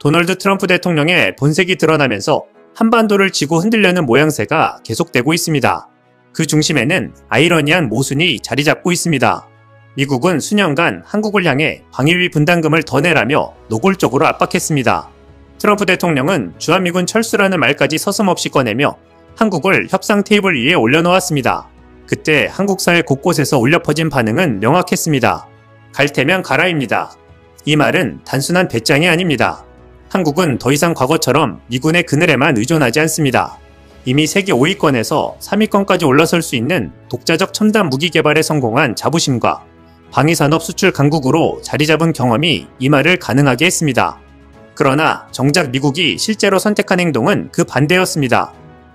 도널드 트럼프 대통령의 본색이 드러나면서 한반도를 쥐고 흔들려는 모양새가 계속되고 있습니다. 그 중심에는 아이러니한 모순이 자리 잡고 있습니다. 미국은 수년간 한국을 향해 방위비 분담금을 더 내라며 노골적으로 압박했습니다. 트럼프 대통령은 주한미군 철수라는 말까지 서슴없이 꺼내며 한국을 협상 테이블 위에 올려놓았습니다. 그때 한국 사회 곳곳에서 울려 퍼진 반응은 명확했습니다. 갈 테면 가라입니다. 이 말은 단순한 배짱이 아닙니다. 한국은 더 이상 과거처럼 미군의 그늘에만 의존하지 않습니다. 이미 세계 5위권에서 3위권까지 올라설 수 있는 독자적 첨단 무기 개발에 성공한 자부심과 방위산업 수출 강국으로 자리 잡은 경험이 이 말을 가능하게 했습니다. 그러나 정작 미국이 실제로 선택한 행동은 그 반대였습니다.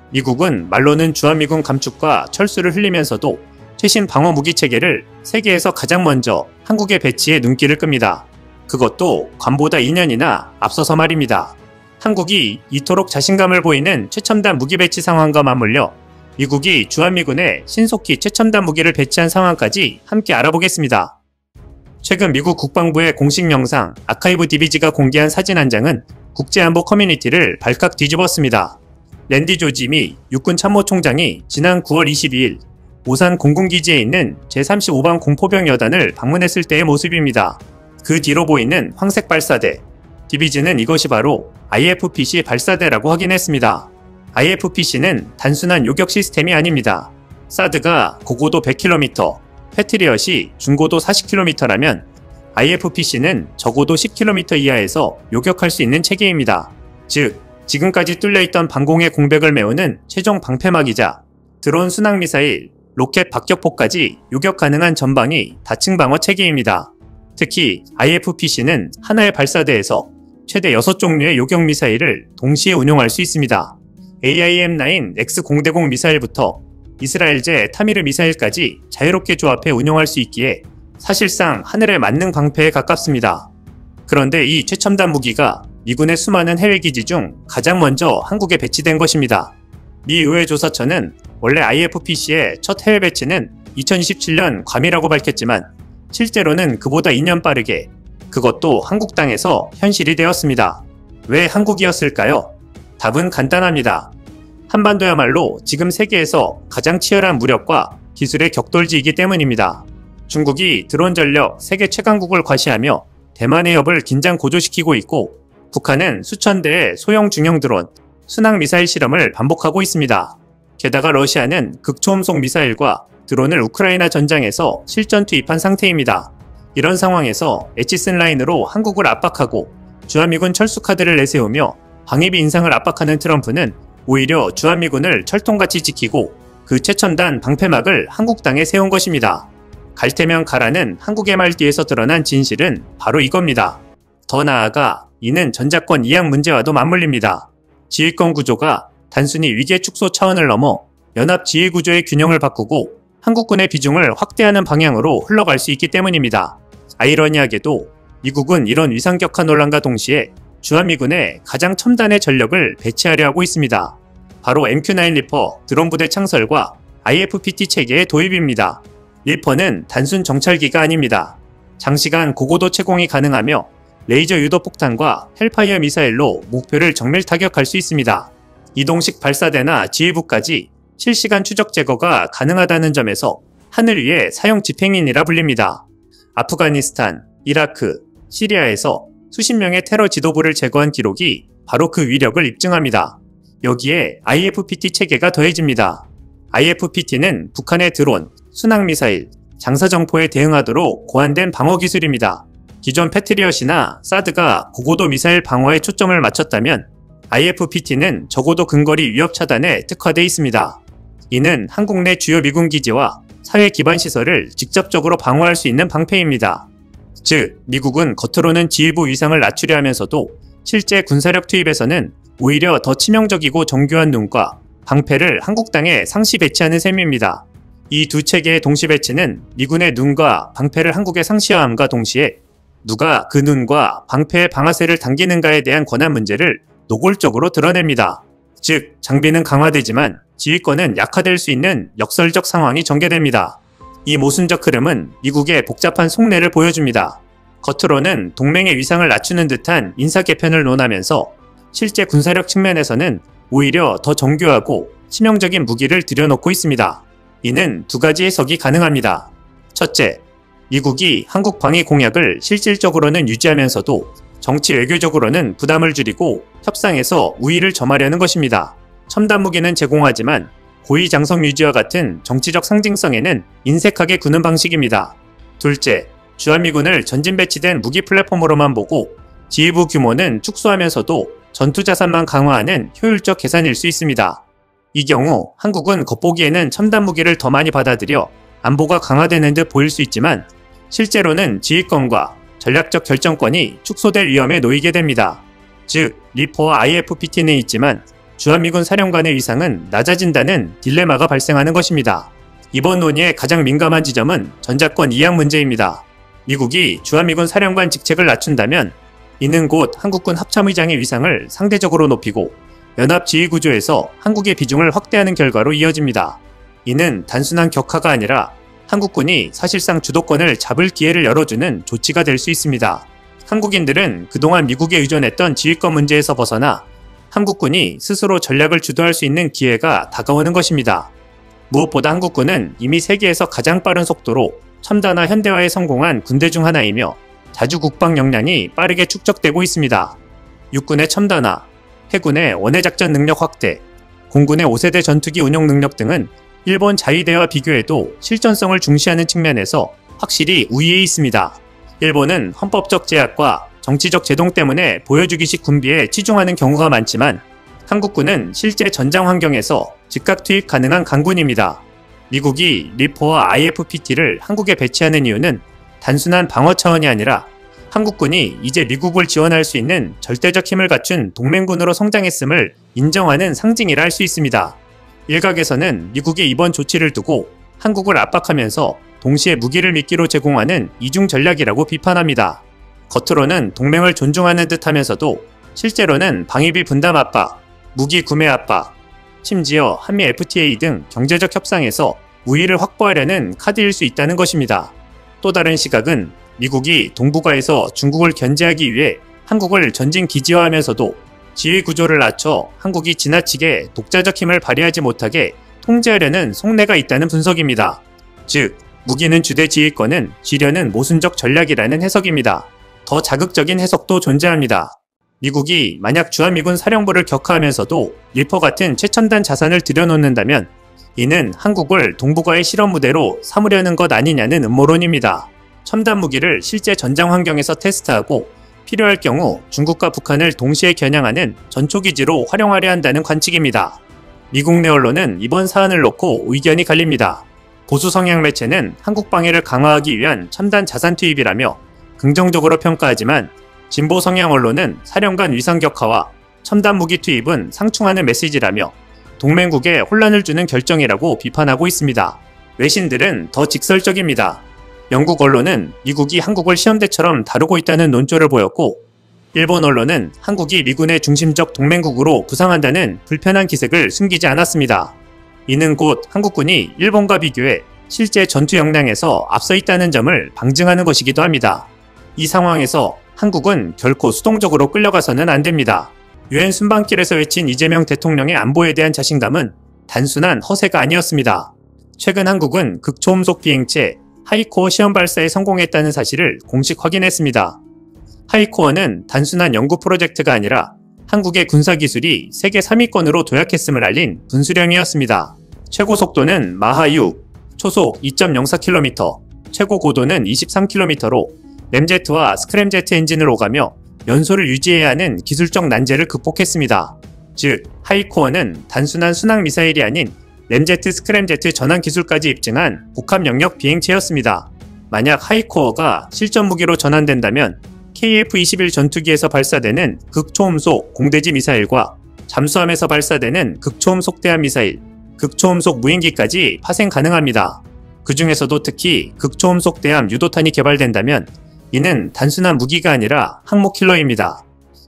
미국은 말로는 주한미군 감축과 철수를 흘리면서도 최신 방어무기 체계를 세계에서 가장 먼저 한국에 배치해 눈길을 끕니다. 그것도 관보다 2년이나 앞서서 말입니다. 한국이 이토록 자신감을 보이는 최첨단 무기 배치 상황과 맞물려 미국이 주한미군에 신속히 최첨단 무기를 배치한 상황까지 함께 알아보겠습니다. 최근 미국 국방부의 공식 영상 아카이브 디비지가 공개한 사진 한 장은 국제안보 커뮤니티를 발칵 뒤집었습니다. 랜디 조지 미 육군 참모총장이 지난 9월 22일 오산 공군기지에 있는 제35방 공포병 여단을 방문했을 때의 모습입니다. 그 뒤로 보이는 황색 발사대, 디비지는 이것이 바로 IFPC 발사대라고 확인했습니다. IFPC는 단순한 요격 시스템이 아닙니다. 사드가 고고도 100km, 패트리엇이 중고도 40km라면 IFPC는 적어도 10km 이하에서 요격할 수 있는 체계입니다. 즉, 지금까지 뚫려있던 방공의 공백을 메우는 최종 방패막이자 드론 순항미사일, 로켓 박격포까지 요격 가능한 전방위 다층 방어 체계입니다. 특히 IFPC는 하나의 발사대에서 최대 6종류의 요격 미사일을 동시에 운용할 수 있습니다. AIM-9 X0대공 미사일부터 이스라엘제 타미르 미사일까지 자유롭게 조합해 운용할 수 있기에 사실상 하늘의 만능 방패에 가깝습니다. 그런데 이 최첨단 무기가 미군의 수많은 해외기지 중 가장 먼저 한국에 배치된 것입니다. 미 의회조사처는 원래 IFPC의 첫 해외 배치는 2027년 괌이라고 밝혔지만 실제로는 그보다 2년 빠르게 그것도 한국 땅에서 현실이 되었습니다. 왜 한국이었을까요? 답은 간단합니다. 한반도야말로 지금 세계에서 가장 치열한 무력과 기술의 격돌지이기 때문입니다. 중국이 드론 전력 세계 최강국을 과시하며 대만의 협을 긴장 고조시키고 있고 북한은 수천 대의 소형 중형 드론, 순항 미사일 실험을 반복하고 있습니다. 게다가 러시아는 극초음속 미사일과 드론을 우크라이나 전장에서 실전 투입한 상태입니다. 이런 상황에서 엣지 쓴 라인으로 한국을 압박하고 주한미군 철수 카드를 내세우며 방위비 인상을 압박하는 트럼프는 오히려 주한미군을 철통같이 지키고 그 최첨단 방패막을 한국 땅에 세운 것입니다. 갈 테면 가라는 한국의 말 뒤에서 드러난 진실은 바로 이겁니다. 더 나아가 이는 전작권 이양 문제와도 맞물립니다. 지휘권 구조가 단순히 위계 축소 차원을 넘어 연합 지휘 구조의 균형을 바꾸고 한국군의 비중을 확대하는 방향으로 흘러갈 수 있기 때문입니다. 아이러니하게도 미국은 이런 위상격하 논란과 동시에 주한미군에 가장 첨단의 전력을 배치하려 하고 있습니다. 바로 MQ-9 리퍼 드론 부대 창설과 IFPT 체계의 도입입니다. 리퍼는 단순 정찰기가 아닙니다. 장시간 고고도 채공이 가능하며 레이저 유도 폭탄과 헬파이어 미사일로 목표를 정밀 타격할 수 있습니다. 이동식 발사대나 지휘부까지 실시간 추적 제거가 가능하다는 점에서 하늘 위의 사형 집행인이라 불립니다. 아프가니스탄, 이라크, 시리아에서 수십 명의 테러 지도부를 제거한 기록이 바로 그 위력을 입증합니다. 여기에 IFPT 체계가 더해집니다. IFPT는 북한의 드론, 순항미사일, 장사정포에 대응하도록 고안된 방어기술입니다. 기존 패트리엇이나 사드가 고고도 미사일 방어에 초점을 맞췄다면 IFPT는 적어도 근거리 위협 차단에 특화되어 있습니다. 이는 한국 내 주요 미군 기지와 사회 기반 시설을 직접적으로 방어할 수 있는 방패입니다. 즉, 미국은 겉으로는 지휘부 위상을 낮추려 하면서도 실제 군사력 투입에서는 오히려 더 치명적이고 정교한 눈과 방패를 한국 땅에 상시 배치하는 셈입니다. 이 두 체계의 동시 배치는 미군의 눈과 방패를 한국에 상시화함과 동시에 누가 그 눈과 방패의 방아쇠를 당기는가에 대한 권한 문제를 노골적으로 드러냅니다. 즉, 장비는 강화되지만 지휘권은 약화될 수 있는 역설적 상황이 전개됩니다. 이 모순적 흐름은 미국의 복잡한 속내를 보여줍니다. 겉으로는 동맹의 위상을 낮추는 듯한 인사 개편을 논하면서 실제 군사력 측면에서는 오히려 더 정교하고 치명적인 무기를 들여놓고 있습니다. 이는 두 가지 해석이 가능합니다. 첫째, 미국이 한국 방위 공약을 실질적으로는 유지하면서도 정치 외교적으로는 부담을 줄이고 협상에서 우위를 점하려는 것입니다. 첨단 무기는 제공하지만 고위 장성 유지와 같은 정치적 상징성에는 인색하게 구는 방식입니다. 둘째, 주한미군을 전진 배치된 무기 플랫폼으로만 보고 지휘부 규모는 축소하면서도 전투 자산만 강화하는 효율적 계산일 수 있습니다. 이 경우 한국은 겉보기에는 첨단 무기를 더 많이 받아들여 안보가 강화되는 듯 보일 수 있지만 실제로는 지휘권과 전략적 결정권이 축소될 위험에 놓이게 됩니다. 즉, 리퍼와 IFPT는 있지만 주한미군 사령관의 위상은 낮아진다는 딜레마가 발생하는 것입니다. 이번 논의의 가장 민감한 지점은 전자권 이양 문제입니다. 미국이 주한미군 사령관 직책을 낮춘다면 이는 곧 한국군 합참의장의 위상을 상대적으로 높이고 연합지휘구조에서 한국의 비중을 확대하는 결과로 이어집니다. 이는 단순한 격하가 아니라 한국군이 사실상 주도권을 잡을 기회를 열어주는 조치가 될 수 있습니다. 한국인들은 그동안 미국에 의존했던 지휘권 문제에서 벗어나 한국군이 스스로 전략을 주도할 수 있는 기회가 다가오는 것입니다. 무엇보다 한국군은 이미 세계에서 가장 빠른 속도로 첨단화 현대화에 성공한 군대 중 하나이며 자주 국방 역량이 빠르게 축적되고 있습니다. 육군의 첨단화, 해군의 원해작전 능력 확대, 공군의 5세대 전투기 운용 능력 등은 일본 자위대와 비교해도 실전성을 중시하는 측면에서 확실히 우위에 있습니다. 일본은 헌법적 제약과 정치적 제동 때문에 보여주기식 군비에 치중하는 경우가 많지만 한국군은 실제 전장 환경에서 즉각 투입 가능한 강군입니다. 미국이 리퍼와 IFPT를 한국에 배치하는 이유는 단순한 방어 차원이 아니라 한국군이 이제 미국을 지원할 수 있는 절대적 힘을 갖춘 동맹군으로 성장했음을 인정하는 상징이라 할 수 있습니다. 일각에서는 미국의 이번 조치를 두고 한국을 압박하면서 동시에 무기를 미끼로 제공하는 이중 전략이라고 비판합니다. 겉으로는 동맹을 존중하는 듯 하면서도 실제로는 방위비 분담 압박, 무기 구매 압박, 심지어 한미 FTA 등 경제적 협상에서 우위를 확보하려는 카드일 수 있다는 것입니다. 또 다른 시각은 미국이 동북아에서 중국을 견제하기 위해 한국을 전진 기지화하면서도 지휘 구조를 낮춰 한국이 지나치게 독자적 힘을 발휘하지 못하게 통제하려는 속내가 있다는 분석입니다. 즉, 무기는 주되 지휘권은 쥐려는 모순적 전략이라는 해석입니다. 더 자극적인 해석도 존재합니다. 미국이 만약 주한미군 사령부를 격하하면서도 리퍼 같은 최첨단 자산을 들여놓는다면 이는 한국을 동북아의 실험 무대로 삼으려는 것 아니냐는 음모론입니다. 첨단 무기를 실제 전장 환경에서 테스트하고 필요할 경우 중국과 북한을 동시에 겨냥하는 전초기지로 활용하려 한다는 관측입니다. 미국 내 언론은 이번 사안을 놓고 의견이 갈립니다. 보수 성향 매체는 한국 방해를 강화하기 위한 첨단 자산 투입이라며 긍정적으로 평가하지만 진보 성향 언론은 사령관 위상 격화와 첨단 무기 투입은 상충하는 메시지라며 동맹국에 혼란을 주는 결정이라고 비판하고 있습니다. 외신들은 더 직설적입니다. 영국 언론은 미국이 한국을 시험대처럼 다루고 있다는 논조를 보였고, 일본 언론은 한국이 미군의 중심적 동맹국으로 부상한다는 불편한 기색을 숨기지 않았습니다. 이는 곧 한국군이 일본과 비교해 실제 전투 역량에서 앞서 있다는 점을 방증하는 것이기도 합니다. 이 상황에서 한국은 결코 수동적으로 끌려가서는 안 됩니다. 유엔 순방길에서 외친 이재명 대통령의 안보에 대한 자신감은 단순한 허세가 아니었습니다. 최근 한국은 극초음속 비행체 하이코어 시험 발사에 성공했다는 사실을 공식 확인했습니다. 하이코어는 단순한 연구 프로젝트가 아니라 한국의 군사기술이 세계 3위권으로 도약했음을 알린 분수령이었습니다. 최고 속도는 마하 6, 초속 2.04km, 최고 고도는 23km로 램제트와 스크램제트 엔진을 오가며 연소를 유지해야 하는 기술적 난제를 극복했습니다. 즉, 하이코어는 단순한 순항 미사일이 아닌 램제트 스크램제트 전환 기술까지 입증한 복합 영역 비행체였습니다. 만약 하이코어가 실전 무기로 전환된다면 KF-21 전투기에서 발사되는 극초음속 공대지 미사일과 잠수함에서 발사되는 극초음속 대함 미사일, 극초음속 무인기까지 파생 가능합니다. 그 중에서도 특히 극초음속 대함 유도탄이 개발된다면 이는 단순한 무기가 아니라 항모 킬러입니다.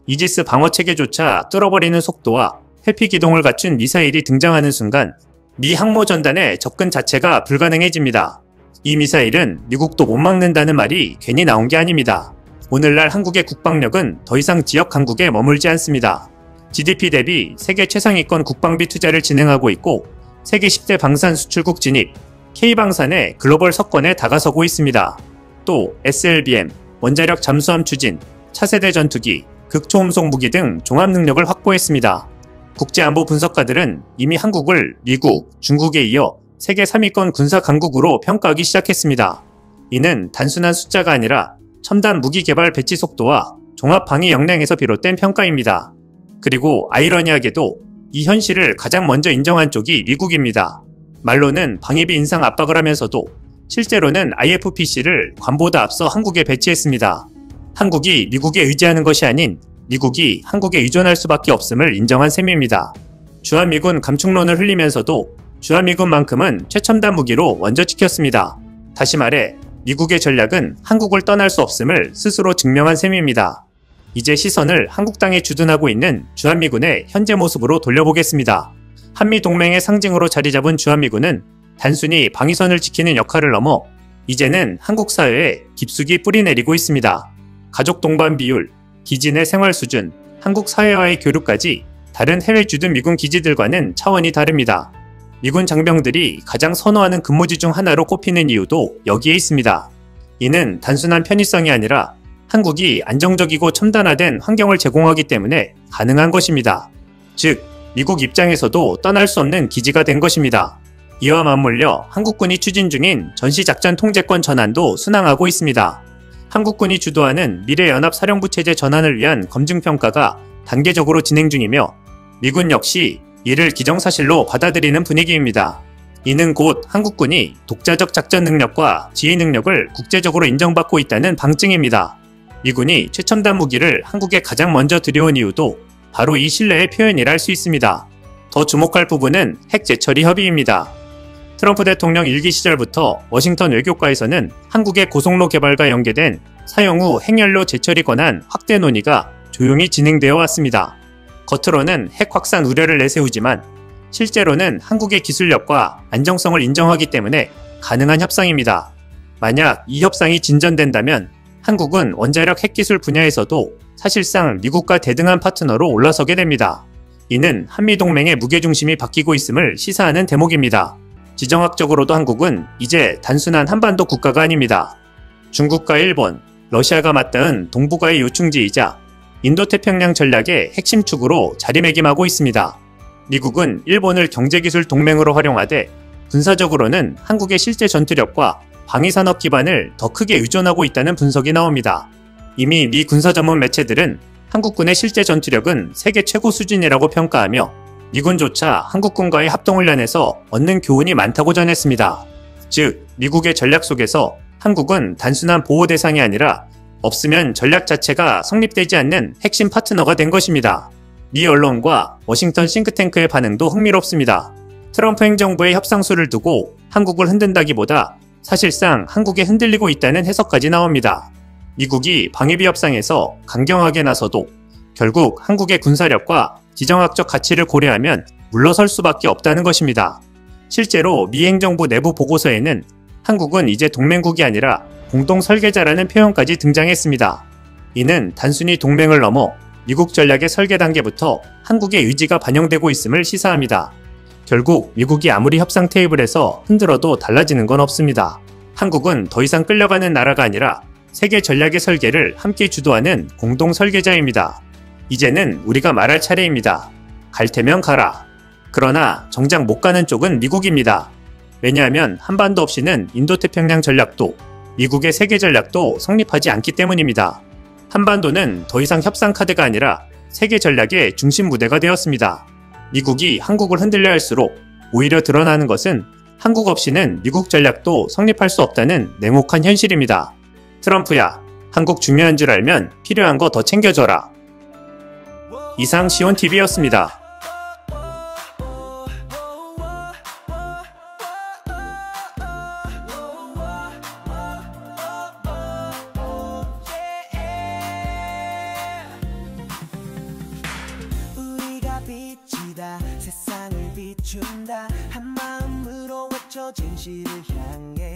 이지스 방어체계조차 뚫어버리는 속도와 회피 기동을 갖춘 미사일이 등장하는 순간 미 항모 전단의 접근 자체가 불가능해집니다. 이 미사일은 미국도 못 막는다는 말이 괜히 나온 게 아닙니다. 오늘날 한국의 국방력은 더 이상 지역 강국에 머물지 않습니다. GDP 대비 세계 최상위권 국방비 투자를 진행하고 있고 세계 10대 방산 수출국 진입, K방산의 글로벌 석권에 다가서고 있습니다. 또 SLBM, 원자력 잠수함 추진, 차세대 전투기, 극초음속 무기 등 종합 능력을 확보했습니다. 국제안보 분석가들은 이미 한국을 미국, 중국에 이어 세계 3위권 군사 강국으로 평가하기 시작했습니다. 이는 단순한 숫자가 아니라 첨단 무기 개발 배치 속도와 종합 방위 역량에서 비롯된 평가입니다. 그리고 아이러니하게도 이 현실을 가장 먼저 인정한 쪽이 미국입니다. 말로는 방위비 인상 압박을 하면서도 실제로는 IFPC를 관보다 앞서 한국에 배치했습니다. 한국이 미국에 의지하는 것이 아닌 미국이 한국에 의존할 수밖에 없음을 인정한 셈입니다. 주한미군 감축론을 흘리면서도 주한미군만큼은 최첨단 무기로 먼저 지켰습니다. 다시 말해 미국의 전략은 한국을 떠날 수 없음을 스스로 증명한 셈입니다. 이제 시선을 한국 땅에 주둔하고 있는 주한미군의 현재 모습으로 돌려보겠습니다. 한미동맹의 상징으로 자리 잡은 주한미군은 단순히 방위선을 지키는 역할을 넘어 이제는 한국 사회에 깊숙이 뿌리내리고 있습니다. 가족 동반 비율, 기지 내 생활 수준, 한국 사회와의 교류까지 다른 해외 주둔 미군 기지들과는 차원이 다릅니다. 미군 장병들이 가장 선호하는 근무지 중 하나로 꼽히는 이유도 여기에 있습니다. 이는 단순한 편의성이 아니라 한국이 안정적이고 첨단화된 환경을 제공하기 때문에 가능한 것입니다. 즉, 미국 입장에서도 떠날 수 없는 기지가 된 것입니다. 이와 맞물려 한국군이 추진 중인 전시작전 통제권 전환도 순항하고 있습니다. 한국군이 주도하는 미래연합사령부 체제 전환을 위한 검증평가가 단계적으로 진행 중이며 미군 역시 이를 기정사실로 받아들이는 분위기입니다. 이는 곧 한국군이 독자적 작전 능력과 지휘 능력을 국제적으로 인정받고 있다는 방증입니다. 미군이 최첨단 무기를 한국에 가장 먼저 들여온 이유도 바로 이 신뢰의 표현이라 할 수 있습니다. 더 주목할 부분은 핵 재처리 협의입니다. 트럼프 대통령 일기 시절부터 워싱턴 외교과에서는 한국의 고속로 개발과 연계된 사용 후 핵연료 재처리 권한 확대 논의가 조용히 진행되어 왔습니다. 겉으로는 핵 확산 우려를 내세우지만 실제로는 한국의 기술력과 안정성을 인정하기 때문에 가능한 협상입니다. 만약 이 협상이 진전된다면 한국은 원자력 핵기술 분야에서도 사실상 미국과 대등한 파트너로 올라서게 됩니다. 이는 한미동맹의 무게중심이 바뀌고 있음을 시사하는 대목입니다. 지정학적으로도 한국은 이제 단순한 한반도 국가가 아닙니다. 중국과 일본, 러시아가 맞닿은 동북아의 요충지이자 인도태평양 전략의 핵심 축으로 자리매김하고 있습니다. 미국은 일본을 경제기술 동맹으로 활용하되 군사적으로는 한국의 실제 전투력과 방위산업 기반을 더 크게 의존하고 있다는 분석이 나옵니다. 이미 미 군사 전문 매체들은 한국군의 실제 전투력은 세계 최고 수준이라고 평가하며 미군조차 한국군과의 합동훈련에서 얻는 교훈이 많다고 전했습니다. 즉, 미국의 전략 속에서 한국은 단순한 보호 대상이 아니라 없으면 전략 자체가 성립되지 않는 핵심 파트너가 된 것입니다. 미 언론과 워싱턴 싱크탱크의 반응도 흥미롭습니다. 트럼프 행정부의 협상수를 두고 한국을 흔든다기보다 사실상 한국에 흔들리고 있다는 해석까지 나옵니다. 미국이 방위비 협상에서 강경하게 나서도 결국 한국의 군사력과 지정학적 가치를 고려하면 물러설 수밖에 없다는 것입니다. 실제로 미 행정부 내부 보고서에는 한국은 이제 동맹국이 아니라 공동 설계자라는 표현까지 등장했습니다. 이는 단순히 동맹을 넘어 미국 전략의 설계 단계부터 한국의 의지가 반영되고 있음을 시사합니다. 결국 미국이 아무리 협상 테이블에서 흔들어도 달라지는 건 없습니다. 한국은 더 이상 끌려가는 나라가 아니라 세계 전략의 설계를 함께 주도하는 공동 설계자입니다. 이제는 우리가 말할 차례입니다. 갈 테면 가라. 그러나 정작 못 가는 쪽은 미국입니다. 왜냐하면 한반도 없이는 인도태평양 전략도 미국의 세계 전략도 성립하지 않기 때문입니다. 한반도는 더 이상 협상 카드가 아니라 세계 전략의 중심 무대가 되었습니다. 미국이 한국을 흔들려 할수록 오히려 드러나는 것은 한국 없이는 미국 전략도 성립할 수 없다는 냉혹한 현실입니다. 트럼프야, 한국 중요한 줄 알면 필요한 거 더 챙겨줘라. 이상 시온TV였습니다. 세상을 비춘다 한마음으로 외쳐 진실을 향해